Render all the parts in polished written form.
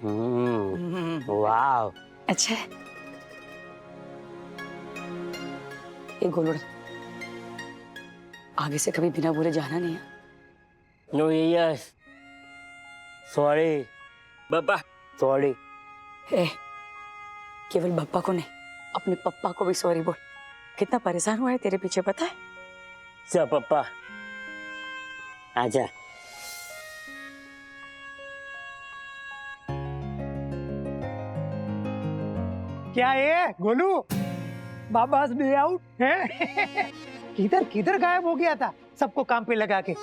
वाह, अच्छा है। ये गोलूड़ा, आगे से कभी बिना बोले जाना नहीं है। नो यस, सॉरी पापा, सॉरी। ए, केवल बप्पा को नहीं, अपने पप्पा को भी सॉरी बोल। कितना परेशान हुआ है तेरे पीछे, पता है? चल पापा, आजा। क्या है गोलू, बाबास डे आउट है? किधर किधर गायब हो गया था सबको काम पे लगा के?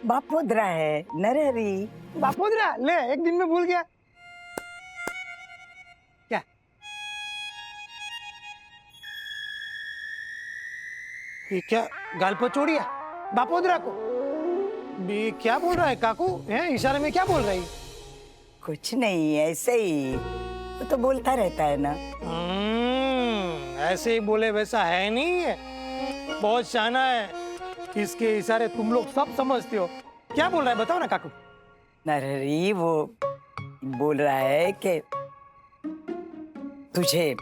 बापोद्रा है, नरहरी। बापोद्रा ले, एक दिन में भूल गया क्या? ये क्या गाल पचोड़िया बापोद्रा को? ये क्या बोल रहा है काकू? हैं इशारे में क्या बोल रही? कुछ नहीं, ऐसे ही वो तो बोलता रहता है ना। ऐसे ही बोले वैसा है नहीं है, बहुत शाना है। इसके इशारे तुम लोग सब समझते हो। क्या बोल रहा है बताओ ना काकू। नरहरी वो बोल रहा है कि तुझे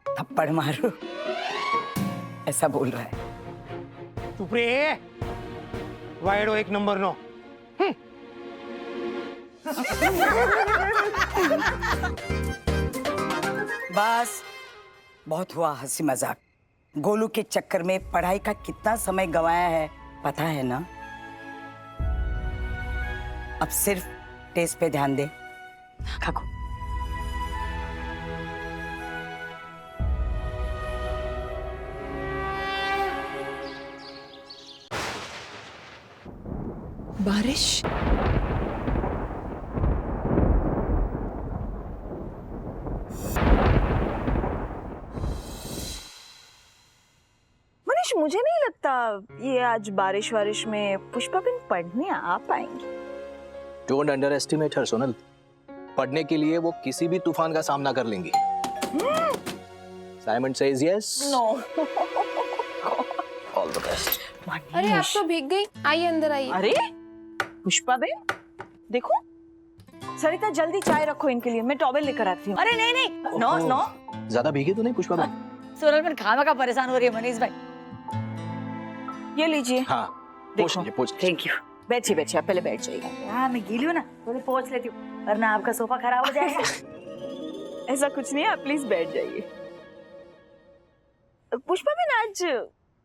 थप्पड़ मारो, ऐसा बोल रहा है। चुप रे, वाइडो 1 नंबर 9। बस बहुत हुआ हंसी मजाक। गोलू के चक्कर में पढ़ाई का कितना समय गंवाया है पता है ना? अब सिर्फ टेस्ट पे ध्यान दे। काकू, बारिश? मनीष, मुझे नहीं लगता ये आज बारिश वारिश में पुष्पा बिन पढ़ने आ पाएंगी। डोंट अंडर एस्टिमेट हर सोनल। पढ़ने के लिए वो किसी भी तूफान का सामना कर लेंगी। Simon says yes. No. All the best. अरे आप तो भीग गई, आइए अंदर आइए। अरे पुष्पा बेन, देखो सरिता जल्दी चाय रखो इनके लिए, मैं टॉवेल लेकर आती हूँ। अरे नहीं नहीं, नो नो। ज्यादा भीगे तो नहीं पुष्पा बहन? सोनल में खामा का परेशान हो रही है मनीष भाई। ये लीजिए। हाँ, पोंछ लीजिए, पोंछ लीजिए। Thank you. बैठिए बैठिए, आप पहले बैठ जाइए। हाँ मैं गीली हूँ ना, थोड़ी पोंछ लेती हूँ, वरना आपका सोफा खराब हो जाएगा। ऐसा कुछ नहीं है, आप प्लीज बैठ जाइए। पुष्पा बेन, आज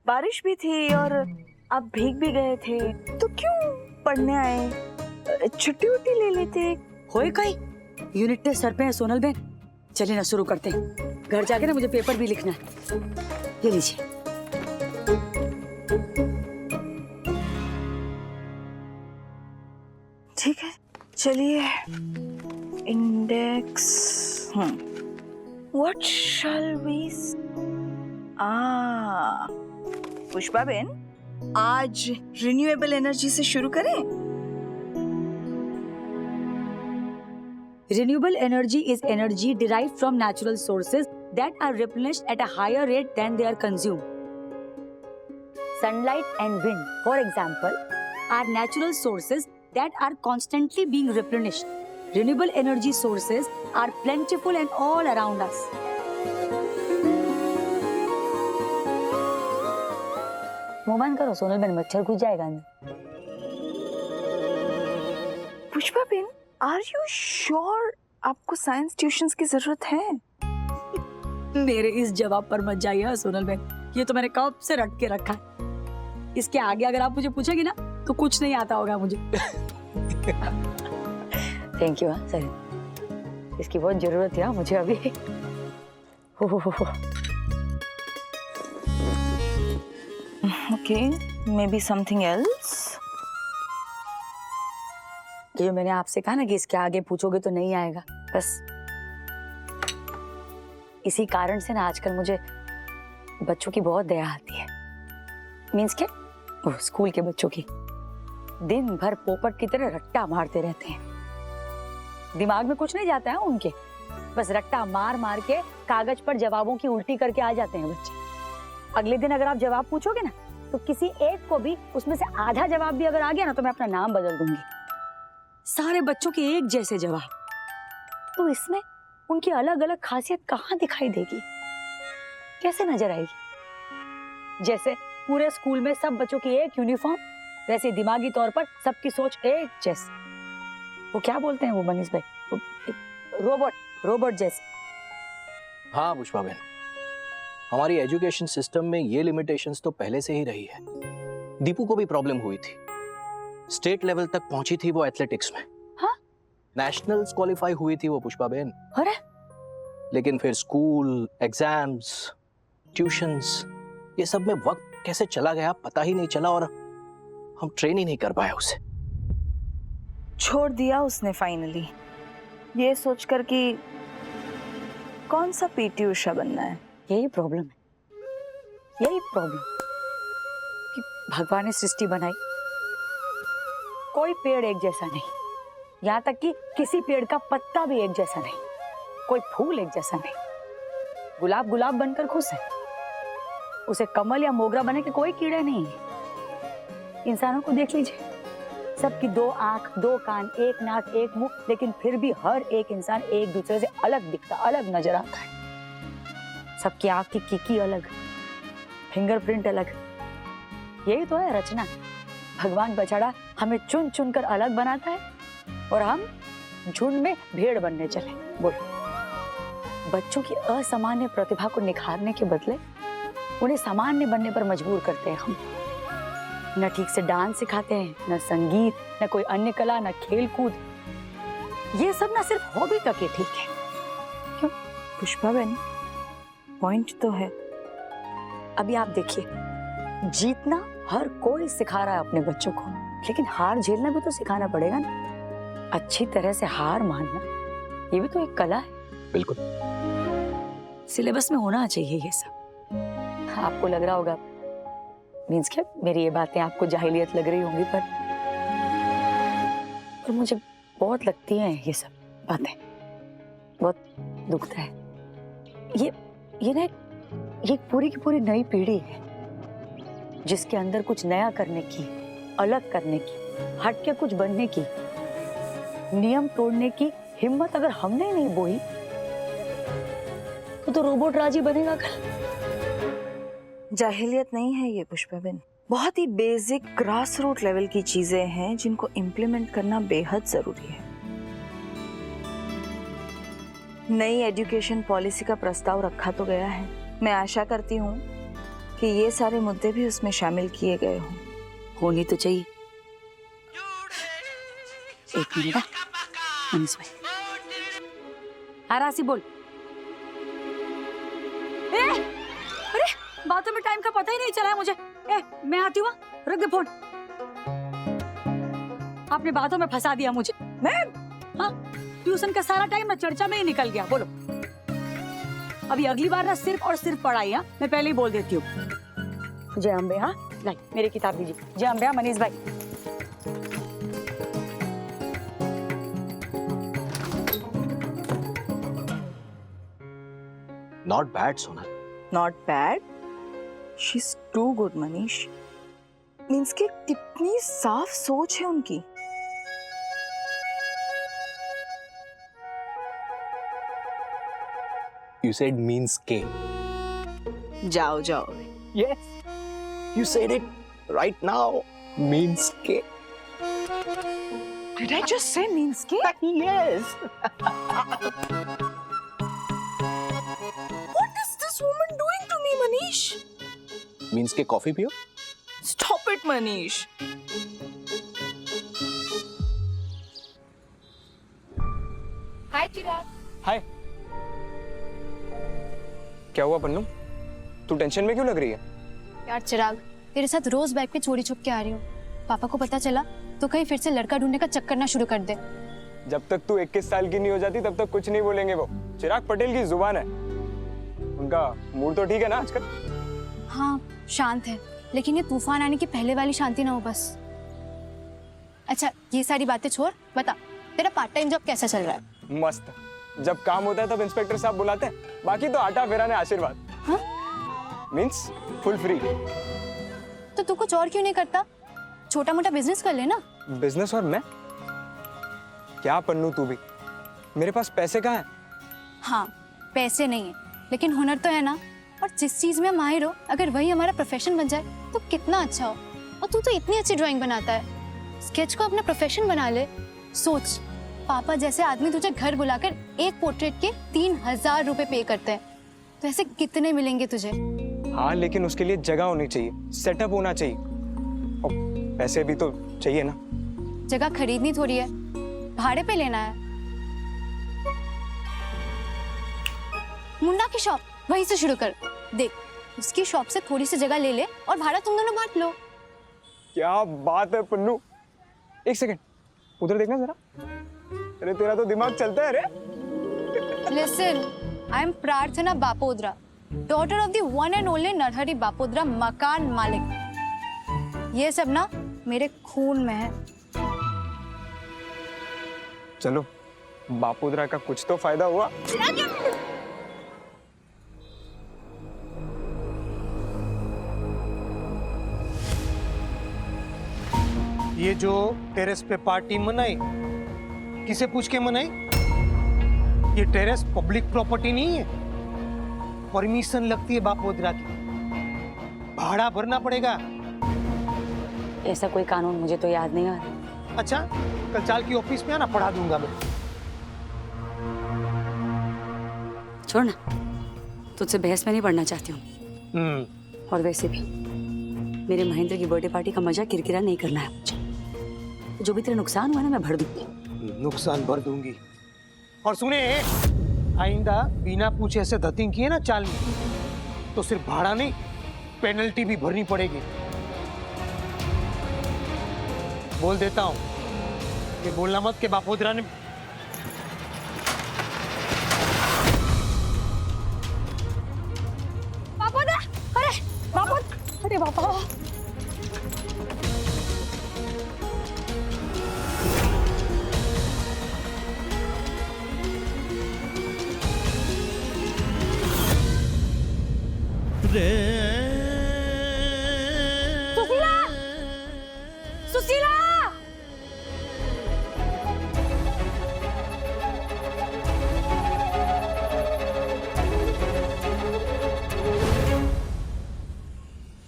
बारिश भी थी और आप भीग भी गए थे, तो क्यों पढ़ने आए? छुट्टी उट्टी ले लेते। होए कहीं यूनिट टेस्ट सर पे है सोनल बहन। चलिए ना शुरू करते हैं। घर जाके ना मुझे पेपर भी लिखना है। ये लीजिए। ठीक है, चलिए। Index. What shall we? Pushpa ben, आज रिन्यूएबल एनर्जी से शुरू करें। Renewable energy is energy derived from natural sources that are replenished at a higher rate than they are consumed. Sunlight and wind, for example, are natural sources that are constantly being replenished. Renewable energy sources are plentiful and all around us. मुंह बंद करो सोनल बहन, मच्छर घुस जाएगा अंदर। Pushpa ben, are you sure आपको science tuitions की जरूरत है? मेरे इस जवाब पर मत जाइए सोनल बहन, ये तो मैंने कब से रख के रखा है। इसके आगे अगर आप मुझे पूछेगी ना तो कुछ नहीं आता होगा मुझे। थैंक यू सर, इसकी बहुत जरूरत है मुझे अभी। Okay, may be something else. जो मैंने आपसे कहा ना कि इसके आगे पूछोगे तो नहीं आएगा, बस इसी कारण से ना आजकल मुझे बच्चों की बहुत दया आती है। मीन्स के वो स्कूल के बच्चों की, दिन भर पोपट की तरह रट्टा मारते रहते हैं। दिमाग में कुछ नहीं जाता है उनके, बस रट्टा मार मार के कागज पर जवाबों की उल्टी करके आ जाते हैं बच्चे। अगले दिन अगर आप जवाब पूछोगे ना तो किसी एक को भी उसमें से आधा जवाब भी अगर आ गया ना तो मैं अपना नाम बदल दूंगी। सारे बच्चों के एक जैसे जवाब, तो इसमें उनकी अलग अलग खासियत कहाँ दिखाई देगी, कैसे नजर आएगी? जैसे पूरे स्कूल में सब बच्चों की एक यूनिफॉर्म, वैसे दिमागी तौर पर सबकी सोच एक जैसी। वो क्या बोलते हैं वो मनीष भाई, रोबोट जैसे। हाँ पुष्पा बहन, हमारी एजुकेशन सिस्टम में ये लिमिटेशंस तो पहले से ही रही है। दीपू को भी प्रॉब्लम हुई थी, स्टेट लेवल तक पहुंची थी वो एथलेटिक्स में। हाँ? नेशनल्स क्वालिफाई हुई थी वो पुष्पा बहन। अरे लेकिन फिर स्कूल, एग्जाम्स, ट्यूशंस, ये सब में वक्त कैसे चला गया पता ही नहीं चला, और हम ट्रेन ही नहीं कर पाए उसे। छोड़ दिया उसने फाइनली, ये सोचकर कि कौन सा पीटी उषा बनना है। यही प्रॉब्लम है, यही प्रॉब्लम कि भगवान ने सृष्टि बनाई, कोई पेड़ एक जैसा नहीं, यहाँ तक कि किसी पेड़ का पत्ता भी एक जैसा नहीं, कोई फूल एक जैसा नहीं। गुलाब गुलाब बनकर खुश है, उसे कमल या मोगरा बने के कोई कीड़ा नहीं है। इंसानों को देख लीजिए, सबकी दो आंख, दो कान, एक नाक, एक मुंह, लेकिन फिर भी हर एक इंसान एक दूसरे से अलग दिखता, अलग नजर आता है। सबकी आंख की कीकी अलग, फिंगरप्रिंट अलग। यही तो है रचना। भगवान बछड़ा हमें चुन चुन कर अलग बनाता है और हम झुंड में भेड़ बनने चले। बोलो, बच्चों की असामान्य प्रतिभा को निखारने के बदले उन्हें सामान्य बनने पर मजबूर करते हैं हम। न ठीक से डांस सिखाते हैं, न संगीत, न कोई अन्य कला, न खेल कूद। ये सब ना सिर्फ हॉबी तक ही ठीक है। क्यों पुष्पा बहन, पॉइंट तो है। अभी आप देखिए, जीतना हर कोई सिखा रहा है अपने बच्चों को, लेकिन हार झेलना भी तो सिखाना पड़ेगा ना। अच्छी तरह से हार मानना, ये भी तो एक कला है। बिल्कुल, सिलेबस में होना चाहिए ये सब। आपको लग रहा होगा, मीन्स क्या मेरी ये बातें आपको जाहिलियत लग रही होंगी, पर मुझे बहुत लगती हैं ये सब बातें, बहुत दुखता है। ये ना ये पूरी की पूरी नई पीढ़ी है जिसके अंदर कुछ नया करने की, अलग करने की, हट के कुछ बनने की, नियम तोड़ने की हिम्मत अगर हमने नहीं बोई तो रोबोट राजी बनेगा कल। जाहिलियत नहीं है ये पुष्पा बहन, बहुत ही बेसिक ग्रास रूट लेवल की चीजें हैं जिनको इम्प्लीमेंट करना बेहद जरूरी है। नई एजुकेशन पॉलिसी का प्रस्ताव रखा तो गया है, मैं आशा करती हूँ कि ये सारे मुद्दे भी उसमें शामिल किए गए हों। होनी तो चाहिए। एक मिनट, मनीष भाई। हाँ राशि बोल। अरे बातों में टाइम का पता ही नहीं चला है मुझे। मैं आती हूँ, रख दे फोन। आपने बातों में फंसा दिया मुझे। मैं हाँ, ट्यूशन का सारा टाइम ना चर्चा में ही निकल गया। बोलो, अभी अगली बार ना सिर्फ और सिर्फ पढ़ाई। हाँ, मैं पहले ही बोल देती हूँ। जय अम्बे। हाँ लाई मेरी किताब दीजिए। जय अम्बे। हाँ मनीष भाई। Not bad Sonal. Not bad, she is too good Manish. Means कि कितनी साफ सोच है उनकी। You said means K. जाओ जाओ। Yes. You said it right now. Means K. Did I just say means के? Yes. What is this woman doing to me, Manish? Means के कॉफी पियो. Stop it, Manish. हाय चिराग। हाय। क्या हुआ पन्नू? तू tension में क्यों लग रही है? यार चिराग, तेरे साथ रोज बैग पे चोरी छुप के आ रही हूँ। पापा को पता चला तो कहीं फिर से लड़का ढूंढने का चक्कर ना शुरू कर दे। जब तक तू 21 साल की नहीं हो जाती तब तक कुछ नहीं बोलेंगे वो। चिराग पटेल की जुबान है। उनका मूड तो ठीक है ना आजकल? हाँ शांत है, लेकिन ये तूफान आने की पहले वाली शांति ना हो बस। अच्छा ये सारी बातें छोड़, बता तेरा पार्ट टाइम जॉब कैसा चल रहा है? मस्त। जब काम होता है तब इंस्पेक्टर साहब बुलाते हैं, बाकी तो आटा फेरा ने आशीर्वाद। हाँ? Means full free. तो तू कुछ और क्यों नहीं करता? छोटा मोटा बिजनेस कर लेना। बिजनेस? और मैं क्या पन्नू, तू भी। मेरे पास पैसे कहाँ हैं? हाँ, पैसे नहीं है लेकिन हुनर तो है ना। और जिस चीज में माहिर हो, अगर वही हमारा प्रोफेशन बन जाए तो कितना अच्छा हो। और तू तो इतनी अच्छी ड्राइंग बनाता है, स्केच को अपना प्रोफेशन बना ले। सोच, पापा जैसे आदमी तुझे घर बुलाकर एक पोर्ट्रेट के 3,000 रुपए पे करते हैं, तो ऐसे कितने मिलेंगे तुझे? हाँ, लेकिन उसके लिए जगह होनी चाहिए, सेटअप होना चाहिए, और पैसे भी तो चाहिए ना। जगह खरीदनी थोड़ी है, भाड़े पे लेना है। मुन्ना की शॉप, वहीं से शुरू कर। देख, उसकी शॉप से थोड़ी सी जगह ले ले और भाड़ा तुम दोनों बांट लो। क्या बात है पन्नू, एक सेकंड उधर देखना जरा। अरे तेरा तो दिमाग चलता है। अरे Listen, I am प्रार्थना बापोद्रा, daughter of the one and only Narhari बापोद्रा, मकान मालिक। ये सब ना मेरे खून में है। चलो, बापोद्रा का कुछ तो फायदा हुआ। ये जो टेरेस पे पार्टी मनाई, किसे पूछ के मनाई? ये टेरेस पब्लिक प्रॉपर्टी नहीं है, परमिशन लगती है बापोद्रा की, भाड़ा भरना पड़ेगा। ऐसा कोई कानून मुझे तो याद नहीं आ रहा। अच्छा, कल चाल की ऑफिस में आना, पढ़ा दूंगा मैं। छोड़ ना, तुझसे बहस में नहीं पढ़ना चाहती हूँ। और वैसे भी मेरे महेंद्र की बर्थडे पार्टी का मजा किरकिरा नहीं करना है मुझे। जो भी तेरा नुकसान हुआ ना, मैं भर दूंगी। नुकसान भर दूंगी। और सुने, आइंदा बिना पूछे ऐसे धतिंग किए ना चाल में, तो सिर्फ भाड़ा नहीं, पेनल्टी भी भरनी पड़ेगी। बोल देता हूँ कि बोलना मत के बापोद्रा ने। बापोद्रा, अरे बापोद्रा, अरे बापा। सुशीला, सुशीला।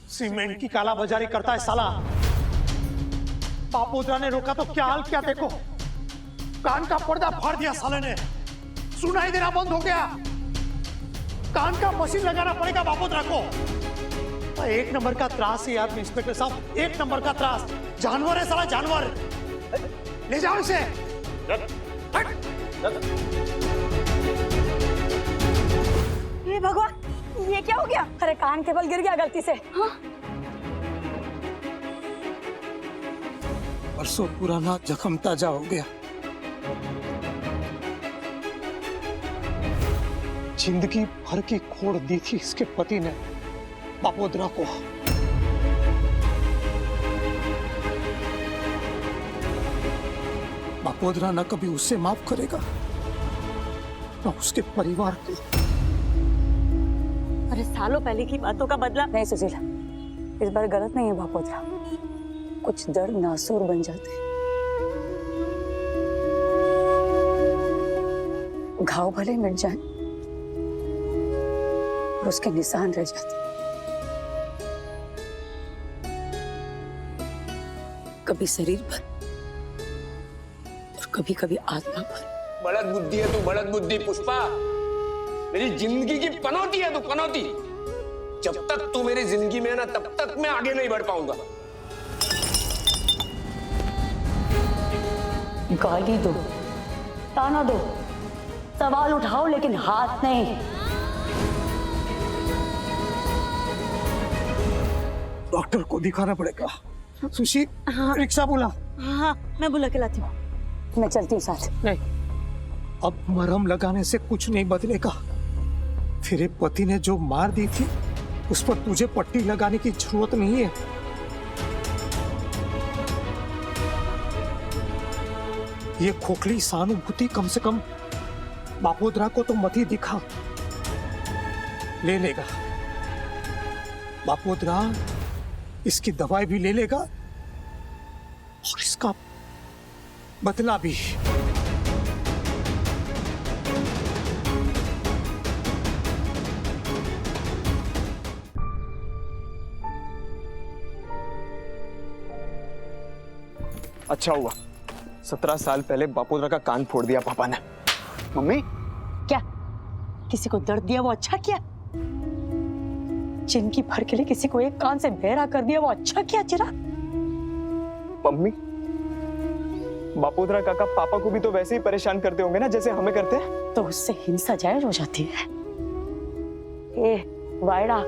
सीमेंट की काला बाजारी करता है साला। बापोद्रा ने रोका तो क्या हाल किया देखो। कान का पर्दा फाड़ दिया साले ने, सुनाई देना बंद हो गया। कान का मशीन लगाना पड़ेगा बापोद्रा को। एक नंबर का त्रास है यार इंस्पेक्टर साहब, एक नंबर का त्रास। जानवर है साला, जानवर। ले जाओ इसे। ये भगवान, ये क्या हो गया? अरे कान के बल गिर गया गलती से। हाँ? परसों पुराना जख्म ताजा हो गया। जिंदगी भर की खोड़ दी थी इसके पति ने बापोद्रा को। बापोद्रा न कभी उससे माफ करेगा, न उसके परिवार को। अरे सालों पहले की बातों का बदला नहीं सुशीला, इस बार गलत नहीं है बापोद्रा। कुछ दर्द नासूर बन जाते हैं, घाव भले मिट जाए और उसके निशान रह जाते। कभी शरीर पर और कभी कभी आत्मा पर। बढ़त बुद्धि है तू, बढ़त बुद्धि पुष्पा। मेरी जिंदगी की पनौती है तू, पनौती। जब तक तू मेरी जिंदगी में है ना, तब तक मैं आगे नहीं बढ़ पाऊंगा। गाली दो, ताना दो, सवाल उठाओ, लेकिन हाथ नहीं। डॉक्टर को दिखाना पड़ेगा। सुशी, हाँ। रिक्शा बुला। हाँ, मैं बुला के लाती हूँ। मैं चलती हूँ साथ। नहीं, अब मरहम लगाने से कुछ नहीं बदलेगा। तेरे पति ने जो मार दी थी, उस पर तुझे पट्टी लगाने की जरूरत नहीं है। ये खोखली सहानुभूति कम से कम बापोद्रा को तो मत ही दिखा। ले लेगा। बापोद्रा इसकी दवाई भी ले लेगा और इसका बदला भी। अच्छा हुआ 17 साल पहले बापोद्रा का कान फोड़ दिया पापा ने। मम्मी क्या किसी को दर्द दिया वो अच्छा किया? जिनकी भर के लिए किसी को एक कान से बहरा कर दिया वो अच्छा किया चिराग? मम्मी बापोद्रा काका पापा को भी तो वैसे ही परेशान करते होंगे ना जैसे हमें करते हैं। तो उससे हिंसा जायज हो जाती है। ए वायड़ा,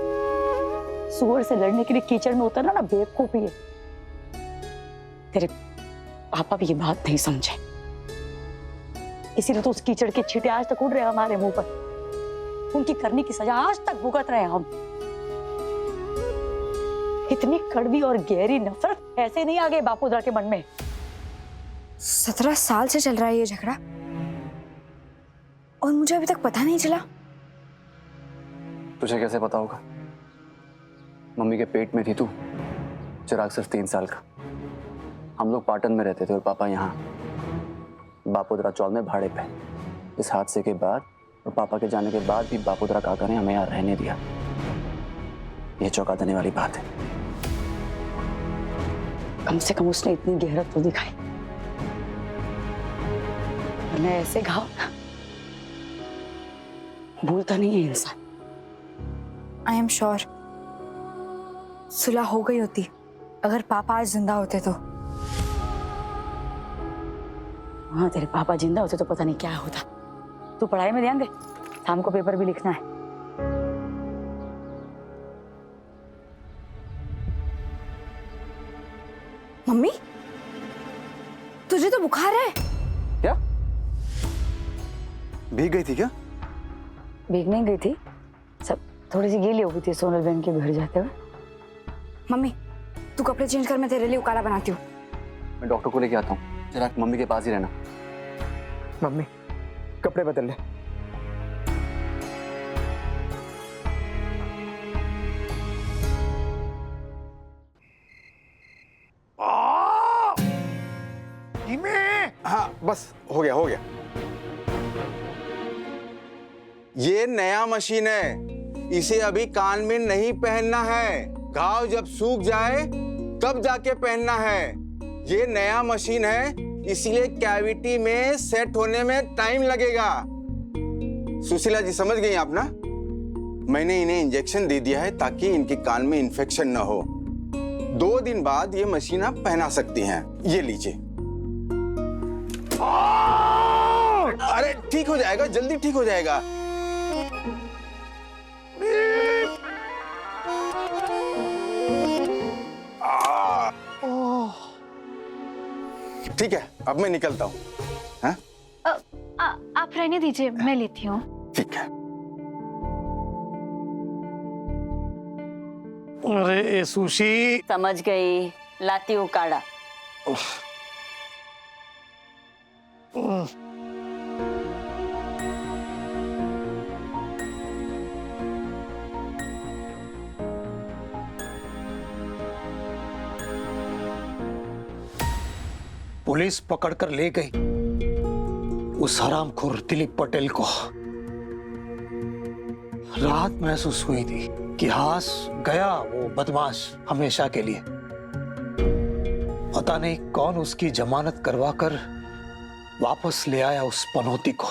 सुअर से लड़ने के लिए कीचड़ में उतरना ना बेवकूफी है। तेरे पापा भी ये बात नहीं समझे, इसीलिए तो उस कीचड़ के छींटे आज तक उड़ रहे हैं हमारे मुंह पर। उनकी करने की सजा आज तक भुगत रहे हैं हम। इतनी कड़वी और गहरी नफरत ऐसे नहीं आ गई बापोद्रा के मन में। 17 साल से चल रहा है ये झगड़ा और मुझे अभी तक पता नहीं चला। तुझे कैसे पता होगा? मम्मी के पेट में थी तू, चिराग सिर्फ 3 साल का। हम लोग पाटन में रहते थे और पापा यहाँ बापोद्रा चौल में भाड़े पे। इस हादसे के बाद और पापा के जाने के बाद भी बापोद्रा काका ने हमें यहाँ रहने दिया। ये चौंका देने वाली बात है। कम से कम उसने इतनी गहरत तो दिखाई, वरना ऐसे घाव ना भूलता नहीं है इंसान। आई एम श्योर सुलह हो गई होती अगर पापा आज जिंदा होते तो। हाँ, तेरे पापा जिंदा होते तो पता नहीं क्या होता। तू पढ़ाई में ध्यान दे, शाम को पेपर भी लिखना है। मम्मी तुझे तो बुखार है। क्या भीग गई थी क्या? भीग नहीं गई थी, सब थोड़ी सी गीली हो गई थी सोनल बहन के घर जाते हुए। मम्मी तू कपड़े चेंज कर, मैं तेरे लिए उकाला बनाती हूँ। मैं डॉक्टर को लेके आता हूँ, जरा मम्मी के पास ही रहना। मम्मी कपड़े बदल ले। हाँ बस हो गया हो गया। ये नया मशीन है, इसे अभी कान में नहीं पहनना है। घाव जब सूख जाए तब जाके पहनना है। ये नया मशीन है, इसलिए कैविटी में सेट होने में टाइम लगेगा। सुशीला जी समझ गई आप ना? मैंने इन्हें इंजेक्शन दे दिया है ताकि इनके कान में इंफेक्शन ना हो। 2 दिन बाद ये मशीन आप पहना सकती हैं। ये लीजिए। अरे ठीक हो जाएगा, जल्दी ठीक हो जाएगा। ठीक है, अब मैं निकलता हूँ। हाँ? आप रहने दीजिए, मैं लेती हूँ। ठीक है। अरे सुशी, समझ गई, लाती हूँ काढ़ा। पुलिस पकड़कर ले गई उस हरामखोर दिलीप पटेल को। राहत महसूस हुई थी कि हास गया वो बदमाश हमेशा के लिए। पता नहीं कौन उसकी जमानत करवाकर वापस ले आया उस पनौती को।